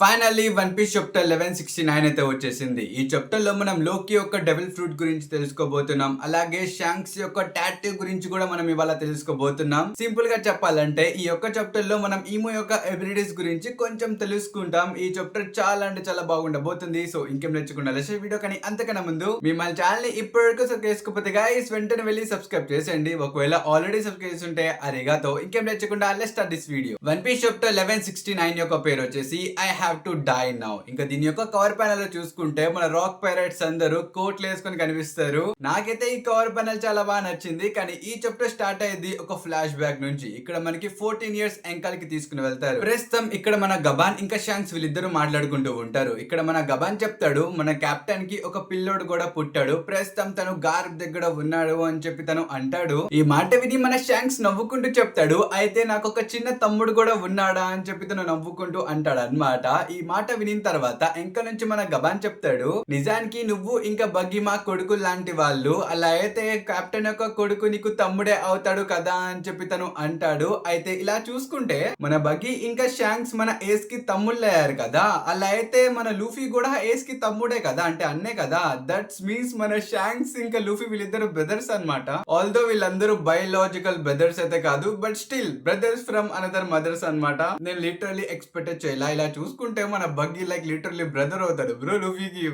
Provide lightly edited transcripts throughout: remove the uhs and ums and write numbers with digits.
Finally one Piece chapter 1169 అయితే వచ్చేసింది. ఈ చాప్టర్ లో మనం లోకి యొక్క డెవిల్ ఫ్రూట్ గురించి తెలుసుకోబోతున్నాం. అలాగే షాంక్స్ యొక్క టాటూ గురించి కూడా మనం ఇవాళ తెలుసుకోబోతున్నాం. సింపుల్ గా చెప్పాలంటే ఈ యొక్క చాప్టర్ లో మనం ఈమో యొక్క ఎబిలిటీస్ గురించి కొంచెం తెలుసుకుంటాం. ఈ చాప్టర్ చాలా అంటే చాలా బాగుండబోతుంది. సో ఇంకేం నేర్చుకున్నా వీడియో కానీ అంతకన్నా ముందు మిమ్మల్ని ఛానల్ ని ఇప్పటివరకు సబ్స్క్రైబ్ చేసుకోకపోతే గైస్ వెంటనే వెళ్ళి సబ్స్క్రైబ్ చేసేయండి. ఒకవేళ ఆల్రెడీ సబ్స్క్రైబ్ చేసి ఉంటే అరిగాతో ఇంకేం నేర్చుకుంటా let's start this video. One Piece chapter 1169 యొక్క పేరు వచ్చేసి I have to die now. ఇంకా దీని యొక్క కవర్ ప్యానల్ లో చూసుకుంటే మన రాక్ పైరేట్స్ అందరూ కోట్లు వేసుకొని కనిపిస్తారు. నాకైతే ఈ కవర్ ప్యానల్ చాలా బాగా నచ్చింది. కానీ ఈ చాప్టర్ స్టార్ట్ అయ్యేది ఒక ఫ్లాష్ బ్యాక్ నుంచి. ఇక్కడ మనకి 14 ఇయర్స్ ఎంకల్ కి తీసుకుని వెళ్తారు. ప్రస్తుతం ఇక్కడ మన గబాన్ ఇంకా షాంక్స్ వీళ్ళిద్దరూ మాట్లాడుకుంటూ ఉంటారు. ఇక్కడ మన గబాన్ చెప్తాడు మన కెప్టెన్ కి ఒక పిల్లోడు కూడా పుట్టాడు, ప్రస్తుతం తను గార్బ్ దగ్గర ఉన్నాడు అని చెప్పి తను అంటాడు. ఈ మాట విని మన షాంక్స్ నవ్వుకుంటూ చెప్తాడు, అయితే నాకు ఒక చిన్న తమ్ముడు కూడా ఉన్నాడా అని చెప్పి తను నవ్వుకుంటూ అంటాడు అన్నమాట. ఈ మాట వినిన తర్వాత ఇంకా నుంచి మన గబాన్ చెప్తాడు, నిజానికి నువ్వు ఇంకా బగ్గి మా కొడుకు లాంటి వాళ్ళు, అలా అయితే కెప్టెన్ యొక్క కొడుకు నీకు తమ్ముడే అవుతాడు కదా అని చెప్పి తను అంటాడు. అయితే ఇలా చూసుకుంటే మన బగ్గి ఇంకా షాంక్స్ మన ఏస్ కి తమ్ముళ్ళయ్యారు కదా, అలా అయితే మన లూఫీ కూడా ఏస్ కి తమ్ముడే కదా, అంటే అన్నే కదా. దట్స్ మీన్స్ మన షాంక్స్ ఇంకా లూఫీ వీళ్ళిద్దరు బ్రదర్స్ అన్నమాట. ఆల్దో వీళ్ళందరూ బయోలాజికల్ బ్రదర్స్ అయితే కాదు, but still brothers from another mothers అన్నమాట. నేను లిటరల్లీ ఎక్స్పెక్ట్ చేయాలి. ఇలా చూసుకుంటే మన బగ్గీ లైక్ లిటరల్లీ బ్రదర్ అవుతాడు బ్రో లూఫీకి.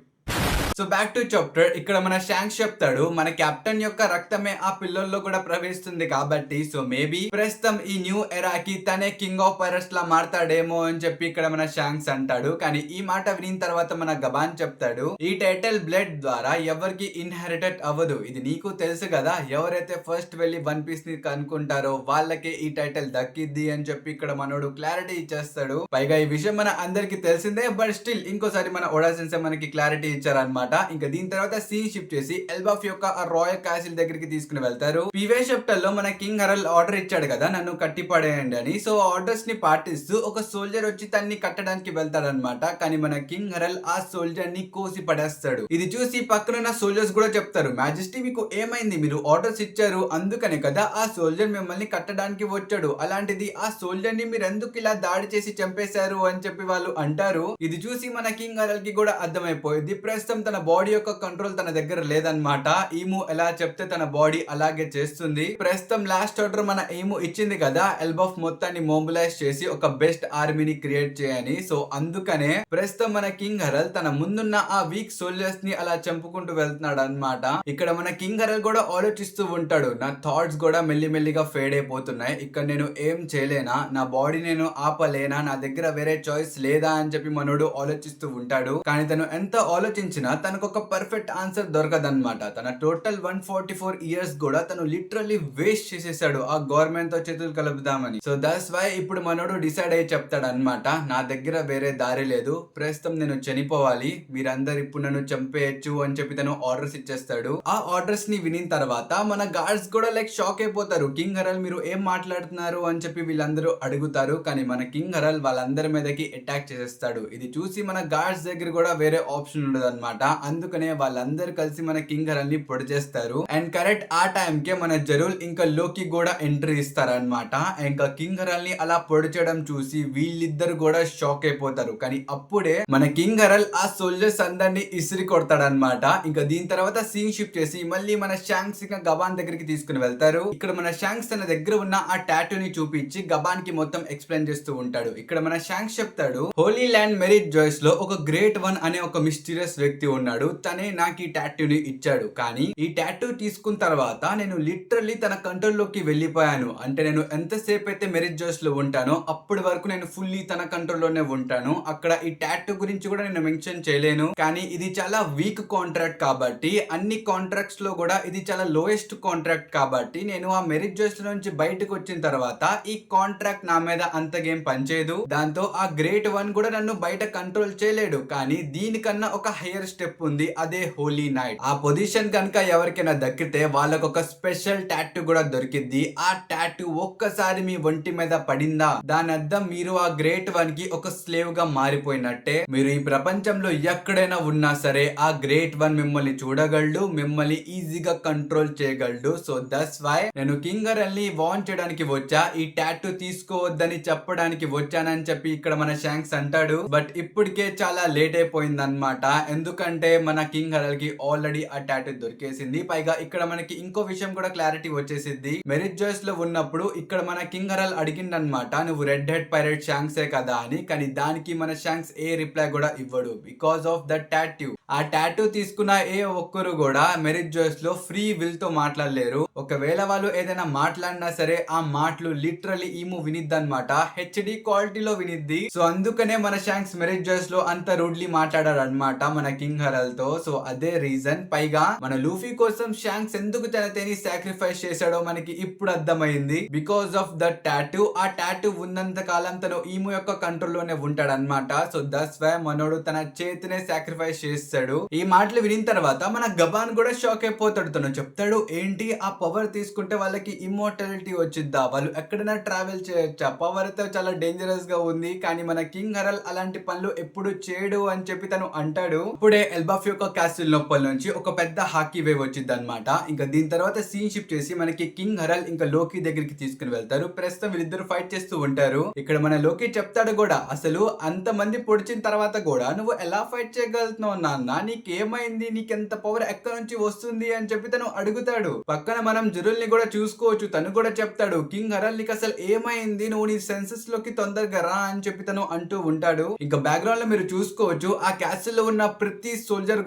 So back to chapter. ఇక్కడ మన షాంక్స్ చెప్తాడు మన కెప్టెన్ యొక్క రక్తమే ఆ పిల్లల్లో కూడా ప్రవహిస్తుంది కాబట్టి సో మేబీ ప్రస్తుతం ఈ న్యూ ఎరాకి తనే కింగ్ ఆఫ్ పైరట్స్ లా మారతాడేమో అని చెప్పి ఇక్కడ మన షాంక్స్ అంటాడు. కానీ ఈ మాట వినిన తర్వాత మన గబాన్ చెప్తాడు, ఈ టైటిల్ బ్లడ్ ద్వారా ఎవరికి ఇన్హెరిటెడ్ అవ్వదు, ఇది నీకు తెలుసు కదా, ఎవరైతే ఫస్ట్ వెళ్ళి వన్ పీస్ ని కనుక్కుంటారో వాళ్ళకే ఈ టైటిల్ దక్కిద్ది అని చెప్పి ఇక్కడ మనోడు క్లారిటీ ఇచ్చేస్తాడు. పైగా ఈ విషయం మన అందరికి తెలిసిందే, బట్ స్టిల్ ఇంకోసారి మన ఓడా సెన్సే మనకి క్లారిటీ ఇచ్చారన్నమాట. ఇంకా దీని తర్వాత సీన్ షిఫ్ట్ చేసి ఎల్బాఫ్ యొక్క రాయల్ క్యాసిల్ దగ్గరికి తీసుకుని వెళ్తారు. పీవే చాప్టర్ లో మన కింగ్ హరల్ ఆర్డర్ ఇచ్చాడు కదా నన్ను కట్టి పడేయండి అని. సో ఆర్డర్స్ ని పాటిస్తూ ఒక సోల్జర్ వచ్చి తన్ని కట్టడానికి వెళ్తాడనమాట. కానీ మన కింగ్ హరల్ ఆ సోల్జర్ ని కోసి పడేస్తాడు. ఇది చూసి పక్కనున్న సోల్జర్స్ కూడా చెప్తారు, మ్యాజెస్టీ మీకు ఏమైంది, మీరు ఆర్డర్స్ ఇచ్చారు అందుకనే కదా ఆ సోల్జర్ మిమ్మల్ని కట్టడానికి వచ్చాడు, అలాంటిది ఆ సోల్జర్ ని మీరు ఎందుకు ఇలా దాడి చేసి చంపేశారు అని చెప్పి వాళ్ళు అంటారు. ఇది చూసి మన కింగ్ హరల్ కి కూడా అర్థమైపోయింది ప్రస్తుతం తన బాడీ యొక్క కంట్రోల్ తన దగ్గర లేదన్నమాట. ఈము ఎలా చెప్తే తన బాడీ అలాగే చేస్తుంది. ప్రస్తుతం లాస్ట్ ఆర్డర్ మన ఈము ఇచ్చింది కదా ఎల్బాఫ్ మొత్తాన్ని మొబిలైజ్ చేసి ఒక బెస్ట్ ఆర్మీని క్రియేట్ చేయని. సో అందుకనే ప్రస్తుతం మన కింగ్ హరల్ తన ముందున్న ఆ వీక్ సోల్జర్స్ ని అలా చంపుకుంటూ వెళ్తున్నాడు అన్నమాట. ఇక్కడ మన కింగ్ హరల్ కూడా ఆలోచిస్తూ ఉంటాడు, నా థాట్స్ కూడా మెల్లిమెల్లిగా ఫేడ్ అయిపోతున్నాయి, ఇక్కడ నేను ఏం చేయలేనా, నా బాడీ నేను ఆపలేనా, నా దగ్గర వేరే చాయిస్ లేదా అని చెప్పి మనోడు ఆలోచిస్తూ ఉంటాడు. కానీ తను ఎంత ఆలోచించినా తనకు ఒక పర్ఫెక్ట్ ఆన్సర్ దొరకదన్నమాట. తన టోటల్ 144 ఇయర్స్ కూడా తను లిటరల్లీ వేస్ట్ చేసేసాడు ఆ గవర్నమెంట్ తో చేతులు కలుపుదామని. సో దట్స్ వై ఇప్పుడు మనోడు డిసైడ్ అయ్యి చెప్తాడు అనమాట, నా దగ్గర వేరే దారి లేదు, ప్రస్తుతం నేను చనిపోవాలి, మీరందరు ఇప్పుడు నన్ను చంపేయచ్చు అని చెప్పి తను ఆర్డర్స్ ఇచ్చేస్తాడు. ఆ ఆర్డర్స్ ని వినిన తర్వాత మన గార్డ్స్ కూడా లైక్ షాక్ అయిపోతారు, కింగ్ హరల్ మీరు ఏం మాట్లాడుతున్నారు అని చెప్పి వీళ్ళందరూ అడుగుతారు. కానీ మన కింగ్ హరల్ వాళ్ళందరి మీదకి అటాక్ చేసేస్తాడు. ఇది చూసి మన గార్డ్స్ దగ్గర కూడా వేరే ఆప్షన్ ఉండదు అనమాట. అందుకనే వాళ్ళందరూ కలిసి మన కింగ్ హరల్ ని పొడి చేస్తారు. అండ్ కరెక్ట్ ఆ టైం కే మన జరూల్ ఇంకా లోకి కూడా ఎంట్రీ ఇస్తారనమాట. ఇంకా కింగ్ హరల్ ని అలా పొడి చేయడం చూసి వీళ్ళిద్దరు కూడా షాక్ అయిపోతారు. కానీ అప్పుడే మన కింగ్ హరల్ ఆ సోల్జర్స్ అందరినీ ఇసిరి కొడతాడనమాట. ఇంకా దీని తర్వాత సీన్ షిఫ్ట్ చేసి మళ్ళీ మన షాంక్స్ ఇంకా గబాన్ దగ్గరికి తీసుకుని వెళ్తారు. ఇక్కడ మన షాంక్స్ తన దగ్గర ఉన్న ఆ టాటూ ని చూపించి గబాన్ కి మొత్తం ఎక్స్ప్లెయిన్ చేస్తూ ఉంటాడు. ఇక్కడ మన షాంక్స్ చెప్తాడు, హోలీ ల్యాండ్ మెరిట్ జాయిస్ లో ఒక గ్రేట్ వన్ అనే ఒక మిస్టీరియస్ వ్యక్తి ఉన్నాడు, తనే నాకు ఈ టాటూని ఇచ్చాడు. కానీ ఈ టాటూ తీసుకున్న తర్వాత నేను లిటరల్లీ తన కంట్రోల్ లోకి వెళ్ళిపోయాను, అంటే నేను ఎంతసేపు అయితే మెరిట్ జోస్ లో ఉంటానో అప్పటి వరకు నేను ఫుల్లీ తన కంట్రోల్ లోనే ఉంటాను. అక్కడ ఈ టాటూ గురించి కూడా నేను మెన్షన్ చేయలేను, కానీ ఇది చాలా వీక్ కాంట్రాక్ట్ కాబట్టి అన్ని కాంట్రాక్ట్స్ లో కూడా ఇది చాలా లోయెస్ట్ కాంట్రాక్ట్ కాబట్టి నేను ఆ మెరిట్ జోస్ నుంచి బయటకు వచ్చిన తర్వాత ఈ కాంట్రాక్ట్ నా మీద అంతగేం పనిచేయదు. దాంతో ఆ గ్రేట్ వన్ కూడా నన్ను బయట కంట్రోల్ చేయలేడు. కానీ దీనికన్నా ఒక హైయర్ స్టెప్ స్టెప్ ఉంది, అదే హోలీ నైట్. ఆ పొజిషన్ కనుక ఎవరికైనా దక్కితే వాళ్ళకు ఒక స్పెషల్ టాటూ కూడా దొరికిద్ది. ఆ టాటూ ఒక్కసారి మీ ఒంటి మీద పడిందా దాని అర్థం మీరు ఆ గ్రేట్ వన్ కి ఒక స్లేవ్ గా మారిపోయినట్టే. మీరు ఈ ప్రపంచంలో ఎక్కడైనా ఉన్నా సరే ఆ గ్రేట్ వన్ మిమ్మల్ని చూడగలడు, మిమ్మల్ని ఈజీగా కంట్రోల్ చేయగలడు. సో దట్స్ వై నేను కింగ్ హరల్ ని వార్న్ చేయడానికి వచ్చా, ఈ టాటూ తీసుకోవద్దని చెప్పడానికి వచ్చానని చెప్పి ఇక్కడ మన షాంక్స్ అంటాడు. బట్ ఇప్పటికే చాలా లేట్ అయిపోయింది అనమాట. ఎందుకంటే మన కింగ్ హరల్ కి ఆల్రెడీ ఆ టాటూ దొరికేసింది. పైగా ఇక్కడ మనకి ఇంకో విషయం కూడా క్లారిటీ వచ్చేసింది. మెరిట్ జాయిస్ లో ఉన్నప్పుడు ఇక్కడ మన కింగ్ హరల్ అడిగిందనమాట, నువ్వు రెడ్ హెడ్ పైరేట్ షాంక్సే కదా అని. కానీ దానికి మన షాంక్స్ ఏ రిప్లై కూడా ఇవ్వడు బికాస్ ఆఫ్ ద టాటూ. ఆ టాటూ తీసుకున్న ఏ ఒక్కరు కూడా మెరిట్ జాయిస్ లో ఫ్రీ విల్ తో మాట్లాడలేరు. ఒకవేళ వాళ్ళు ఏదైనా మాట్లాడినా సరే ఆ మాటలు లిటరలీ ఈము వినిద్దనమాట, హెచ్డి క్వాలిటీలో వినిద్ది. సో అందుకనే మన షాంక్స్ మెరిట్ జాయిస్ లో అంత రూడ్లీ మాట్లాడారు అనమాట మన కింగ్ హరల్ తో. సో అదే రీజన్. పైగా మన లూఫీ కోసం షాంక్స్ ఎందుకు తన తేని సాక్రిఫైస్ చేశాడో మనకి ఇప్పుడు అర్థమైంది. Because of the tattoo. ఆ టాటూ ఉన్నంత కాలం తను ఈము యొక్క కంట్రోల్ లోనే ఉంటాడు అనమాట. సో దట్స్ వై మనోడు తన చేతినే సాక్రిఫైస్ చేస్తాడు. ఈ మాటలు వినిన తర్వాత మన గబాన్ కూడా షాక్ అయిపోతాడు. తను చెప్తాడు, ఏంటి ఆ పవర్ తీసుకుంటే వాళ్ళకి ఇమ్మోర్టాలిటీ వచ్చిద్దా, వాళ్ళు ఎక్కడైనా ట్రావెల్ చేయొచ్చా, పవర్ అయితే చాలా డేంజరస్ గా ఉంది, కానీ మన కింగ్ హరల్ అలాంటి పనులు ఎప్పుడు చేయడు అని చెప్పి తను అంటాడు. ఇప్పుడే ఎల్బఫ్ యొక్క క్యాసిల్ లోపల నుంచి ఒక పెద్ద హాకీ వేవ్ వచ్చింది అనమాట. ఇంకా దీని తర్వాత సీన్ షిఫ్ట్ చేసి మనకి కింగ్ హరల్ ఇంకా లోకి దగ్గరికి తీసుకుని వెళ్తారు. ప్రస్తుతం వీళ్ళిద్దరు ఫైట్ చేస్తూ ఉంటారు. ఇక్కడ మన లోకి చెప్తాడు కూడా, అసలు అంత మంది పొడిచిన తర్వాత కూడా నువ్వు ఎలా ఫైట్ చేయగలుగుతున్నావు నాన్న, నీకేమైంది, నీకెంత పవర్ ఎక్కడి నుంచి వస్తుంది అని చెప్పి తను అడుగుతాడు. పక్కన మనం జురుల్ ని కూడా చూసుకోవచ్చు. తను కూడా చెప్తాడు, కింగ్ హరల్ నీకు అసలు ఏమైంది, నువ్వు నీ సెన్సెస్ లోకి తొందరగా రా అని చెప్పి తను అంటూ ఉంటాడు. ఇంకా బ్యాక్గ్రౌండ్ లో మీరు చూసుకోవచ్చు, ఆ క్యాసిల్ లో ఉన్న ప్రతి సోల్జర్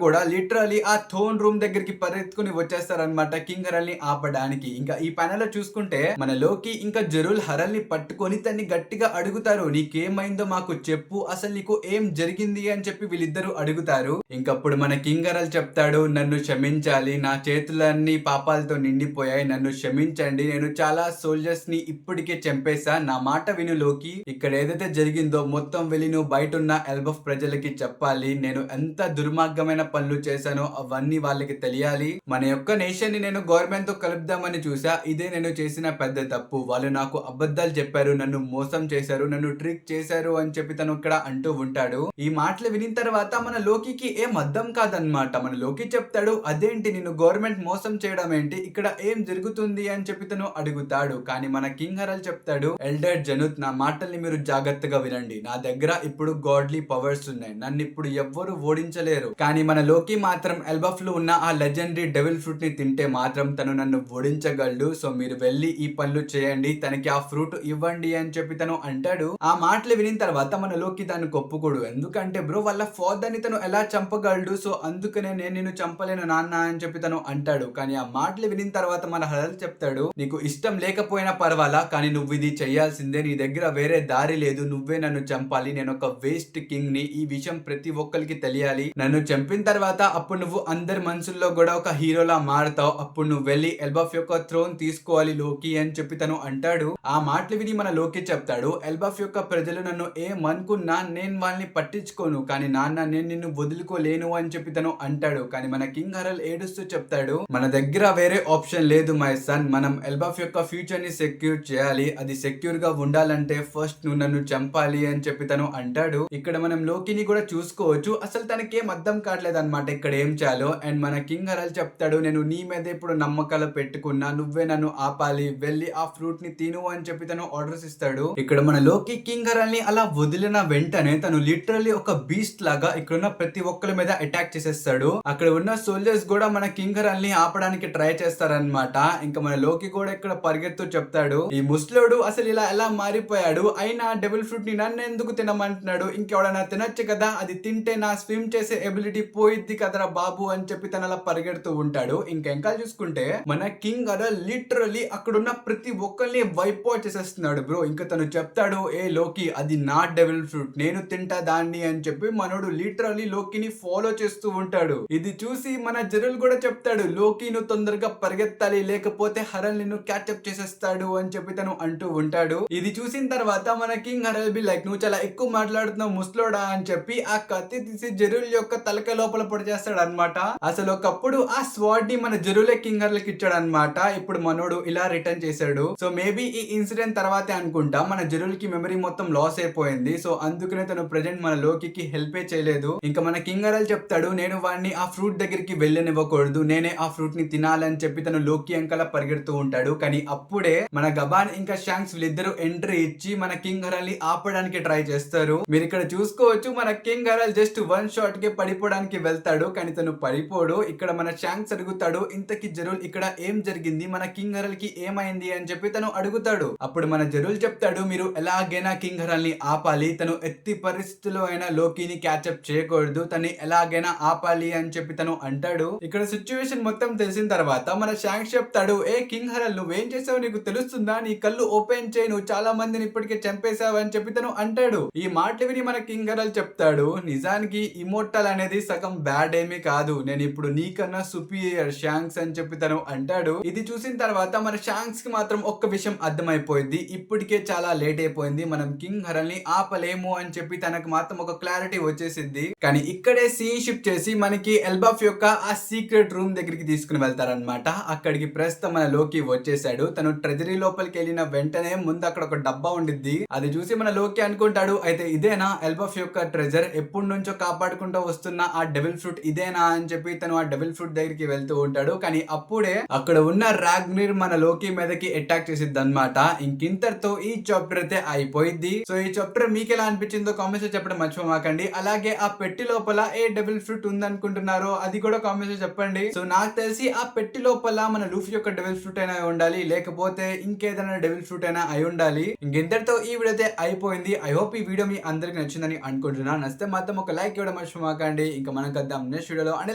కూడా లిటరలీ ఆ థోన్ రూమ్ దగ్గరికి పరిగెత్తుకుని వచ్చేస్తారనమాట కింగ్ హరల్ ని ఆపడానికి. ఇంకా ఈ ప్యానెల్ లో చూసుకుంటే మన లోకి ఇంకా జరుల్ హరల్ ని పట్టుకొని తన్ని గట్టిగా అడుగుతారు, నీకేమైందో మాకు చెప్పు, అసలు నీకు ఏం జరిగింది అని చెప్పి వీళ్ళిద్దరూ అడుగుతారు. ఇంకప్పుడు మన కింగ్ హరల్ చెప్తాడు, నన్ను క్షమించాలి, నా చేతులన్నీ పాపాలతో నిండిపోయాయి, నన్ను క్షమించండి, నేను చాలా సోల్జర్స్ ని ఇప్పటికే చంపేశా, నా మాట విను లోకి, ఇక్కడ ఏదైతే జరిగిందో మొత్తం వెళ్ళి నువ్వు బయట ఉన్న ఎల్బఫ్ ప్రజలకి చెప్పాలి, నేను ఎంత దుర్మార్గమైన పనులు చేశానో అవన్నీ వాళ్ళకి తెలియాలి, మన యొక్క నేషన్ ని నేను గవర్నమెంట్ తో కలుపుదామని చూసా, ఇదే నేను చేసిన పెద్ద తప్పు, వాళ్ళు నాకు అబద్ధాలు చెప్పారు, నన్ను మోసం చేశారు, నన్ను ట్రిక్ చేశారు అని చెప్పి తను ఇక్కడ అంటూ ఉంటాడు. ఈ మాటలు వినిన తర్వాత మన లోకికి ఏం అర్థం కాదనమాట. మన లోకి చెప్తాడు, అదేంటి నిన్ను గవర్నమెంట్ మోసం చేయడం ఏంటి, ఇక్కడ ఏం జరుగుతుంది అని చెప్పి తను అడుగుతాడు. కానీ మన కింగ్ హరల్ చెప్తాడు, ఎల్డర్ జనుత్, నా మాటల్ని మీరు జాగ్రత్తగా వినండి, నా దగ్గర ఇప్పుడు గాడ్లీ పవర్స్ ఉన్నాయి, నన్ను ఇప్పుడు ఎవ్వరు ఓడించలేరు, కానీ మన లోకి మాత్రం ఎల్బఫ్ లో ఉన్న ఆ లెజెండరీ డెవిల్ ఫ్రూట్ ని తింటే మాత్రం తను నన్ను ఓడించగలడు, సో మీరు వెళ్ళి ఈ పనులు చేయండి, తనకి ఆ ఫ్రూట్ ఇవ్వండి అని చెప్పి తను అంటాడు. ఆ మాటలు వినిన తర్వాత మన లోకి దాన్ని ఒప్పుకోడు. ఎందుకంటే బ్రో వాళ్ళ ఫాదర్ ని తను ఎలా చంపగలడు, సో అందుకనే నేను నిన్ను చంపలేను నాన్న అని చెప్పి తను అంటాడు. కానీ ఆ మాటలు వినిన తర్వాత మన హరల్ చెప్తాడు, నీకు ఇష్టం లేకపోయినా పర్వాలా, కానీ నువ్వు ఇది చేయాల్సిందే, నీ దగ్గర వేరే దారి లేదు, నువ్వే నన్ను చంపాలి, నేను ఒక వేస్ట్ కింగ్ ని, ఈ విషయం ప్రతి ఒక్కరికి తెలియాలి, నన్ను చంపిన తర్వాత అప్పుడు నువ్వు అందరి మనసుల్లో కూడా ఒక హీరోలా మారుతావు, అప్పుడు నువ్వు వెళ్ళి ఎల్బఫ్ యొక్క థ్రోన్ తీసుకోవాలి లోకి అని చెప్పి తను అంటాడు. ఆ మాటలు విని మన లోకి చెప్తాడు, ఎల్బఫ్ యొక్క ప్రజలు నన్ను ఏమనుకున్నా నేను వాళ్ళని పట్టించుకోను, కానీ నాన్న నేను నిన్ను వదులుకోలేను అని చెప్పి తను అంటాడు. కానీ మన కింగ్ హరల్ ఏడుస్తూ చెప్తాడు, మన దగ్గర వేరే ఆప్షన్ లేదు మై సన్, మనం ఎల్బఫ్ యొక్క ఫ్యూచర్ ని సెక్యూర్ చేయాలి, అది సెక్యూర్ గా ఉండాలంటే ఫస్ట్ నువ్వు నన్ను చంపాలి అని చెప్పి తను అంటాడు. ఇక్కడ మనం లోకిని కూడా చూసుకోవచ్చు, అసలు తనకేం అర్థం కావట్లేదు అనమాట ఇక్కడ ఏం చేయాలో. అండ్ మన కింగ్ హరల్ చెప్తాడు, నేను నీ మీద ఇప్పుడు నమ్మకాలు పెట్టుకున్నా, నువ్వే నన్ను ఆపాలి, వెళ్ళి ఆ ఫ్రూట్ ని తిను అని చెప్పి తను ఆర్డర్స్ ఇస్తాడు. ఇక్కడ మన లోకి కింగ్ హరల్ ని అలా వదిలిన వెంటనే తను లిటరల్లీ ఒక బీస్ట్ లాగా ఇక్కడున్న ప్రతి ఒక్కరి మీద అటాక్ చేసేస్తాడు. అక్కడ ఉన్న సోల్జర్స్ కూడా మన కింగ్ హరల్ ని ఆపడానికి ట్రై చేస్తారనమాట. ఇంకా మన లోకి కూడా ఇక్కడ పరిగెత్తు చెప్తాడు, ఈ ముస్లోడు అసలు ఇలా ఎలా మారిపోయాడు, అయినా డెవిల్ ఫ్రూట్ ని నన్ను ఎందుకు తినమంటున్నాడు, ఇంకెవడైనా తినొచ్చు కదా, అది తింటే నా స్విమ్ చేసే ఎబిలిటీ పోయిద్ది కదరా బాబు అని చెప్పి తను అలా పరిగెడుతూ ఉంటాడు. ఇంకా చూసుకుంటే మన కింగ్ హరల్ లిటరల్లీ అక్కడున్న ప్రతి ఒక్కరిని వైప్ అవుట్ చేసేస్తున్నాడు బ్రో. ఇంకా తను చెప్తాడు, ఏ లోకి అది నా డెవిల్ ఫ్రూట్, నేను తింటా దాన్ని అని చెప్పి మనోడు లిటరల్లీ లోకిని ఫాలో చేస్తూ ఉంటాడు. ఇది చూసి మన జరుల్ కూడా చెప్తాడు, లోకి నువ్వు తొందరగా పరిగెత్తాలి, లేకపోతే హరల్ నిన్ను క్యాచప్ చేసేస్తాడు అని చెప్పి తను అంటూ ఉంటాడు. ఇది చూసిన తర్వాత మన కింగ్ హరల్ బి లైక్, నువ్వు చాలా ఎక్కువ మాట్లాడుతున్నావు ముస్లోడా అని చెప్పి ఆ కత్తి తీసి జరుల్ యొక్క తలక లోపల పొడి చేస్తాడు అనమాట. అసలు ఒకప్పుడు ఆ స్వాడ్ ని మన జెరులే కింగ్ హర్ల్కి ఇచ్చాడు అనమాట. ఇప్పుడు మనోడు ఇలా రిటర్న్ చేశాడు. సో మేబీ ఈ ఇన్సిడెంట్ తర్వాతే అనుకుంటా మన జెరుల్ కి మెమరీ మొత్తం లాస్ అయిపోయింది. సో అందుకనే తను ప్రెజెంట్ మన లోకి హెల్ప్ చేయలేదు. ఇంకా మన కింగ్ హరల్ చెప్తాడు, నేను వాడిని ఆ ఫ్రూట్ దగ్గరికి వెళ్ళనివ్వకూడదు, నేనే ఆ ఫ్రూట్ ని తినాలని చెప్పి తను లోకి అంకలా పరిగెడుతూ ఉంటాడు. కానీ అప్పుడే మన గబాన్ ఇంకా షాంక్స్ వీళ్ళిద్దరూ ఎంట్రీ ఇచ్చి మన కింగ్ హరల్ ని ఆపడానికి ట్రై చేస్తారు. మీరు ఇక్కడ చూసుకోవచ్చు, మన కింగ్ హరల్ జస్ట్ వన్ షాట్ కి పడిపోవడానికి వెళ్తాడు, కానీ తను పడిపోడు. ఇక్కడ మన షాంక్స్ అడుగుతాడు, ఇంతకి జెరుల్ ఇక్కడ ఏం జరిగింది, మన కింగ్ హరల్ కి ఏమైంది అని చెప్పి తను అడుగుతాడు. అప్పుడు మన జెరుల్ చెప్తాడు, మీరు ఎలాగైనా కింగ్ హరల్ ని ఆపాలి, తను ఎత్తి పరిస్థితిలో అయినా లోకిని క్యాచప్ చేయకూడదు, తను ఎలాగైనా ఆపాలి అని చెప్పి తను అంటాడు. ఇక్కడ సిచ్యువేషన్ మొత్తం తెలిసిన తర్వాత మన షాంక్స్ చెప్తాడు, ఏ కింగ్ హరల్ నువ్వేం చేసావు నీకు తెలుస్తుందా, నీ కళ్ళు ఓపెన్ చేయి, నువ్వు చాలా మందిని ఇప్పటికే చంపేశావు అని చెప్పి తను అంటాడు. ఈ మాటలు విని మన కింగ్ హరల్ చెప్తాడు, నిజానికి ఇమోర్టల్ అనేది సగం బ్యాడ్ ఏమీ కాదు, నేను ఇప్పుడు నీకన్నా సుపీరియర్ షాంక్స్ అని చెప్పి తను అంటాడు. ఇది చూసిన తర్వాత మన షాంక్స్ కి మాత్రం ఒక్క విషయం అర్థమైపోయింది, ఇప్పటికే చాలా లేట్ అయిపోయింది, మనం కింగ్ హరల్ ని ఆపలేము అని చెప్పి తనకు మాత్రం ఒక క్లారిటీ వచ్చేసింది. కానీ ఇక్కడే సీన్ షిఫ్ట్ చేసి మనకి ఎల్బాఫ్ యొక్క ఆ సీక్రెట్ రూమ్ దగ్గరికి తీసుకుని వెళ్తారనమాట. అక్కడికి ప్రస్తుతం మన లోకి వచ్చేసాడు. తను ట్రెజరీ లోపలికి వెళ్ళిన వెంటనే ముందు అక్కడ ఒక డబ్బా ఉండిద్ది. అది చూసి మన లోకి అనుకుంటాడు, అయితే ఇదేనా ఎల్బాఫ్ యొక్క ట్రెజర్, ఎప్పటి నుంచో కాపాడుకుంటూ వస్తున్న ఆ డెవిల్ ఫ్రూట్ ఇదేనా అని చెప్పి తను ఆ డెవిల్ ఫ్రూట్ దగ్గరికి వెళ్తూ ఉంటాడు. కానీ అప్పుడే అక్కడ ఉన్న రాగ్నీర్ మన లోకి మీదకి అటాక్ చేసిద్ది అనమాట. ఇంకింతటితో ఈ చాప్టర్ అయితే అయిపోయింది. సో ఈ చాప్టర్ మీకు ఎలా అనిపించిందో కామెంట్స్ లో చెప్పడం మర్చిపోమాకండి. అలాగే ఆ పెట్టి లోపల ఏ డెవిల్ ఫ్రూట్ ఉందనుకుంటున్నారో అది కూడా కామెంట్స్ లో చెప్పండి. సో నాకు తెలిసి ఆ పెట్టి లోపల మన లూఫీ యొక్క డెవిల్ ఫ్రూట్ అయినా ఉండాలి, లేకపోతే ఇంకేదైనా డెవిల్ ఫ్రూట్ అయినా అయి ఉండాలి. ఇంకెంతటితో ఈ వీడియో అయితే అయిపోయింది. ఐ హోప్ ఈ వీడియో మీ అందరికి నచ్చిందని అనుకుంటున్నాను. నచ్చితే మాత్రం ఒక లైక్ ఇవ్వడం మర్చిపోమాకండి. ఇంకా మనం కద్దాం నెక్స్ట్ వీడియోలో. And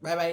by by.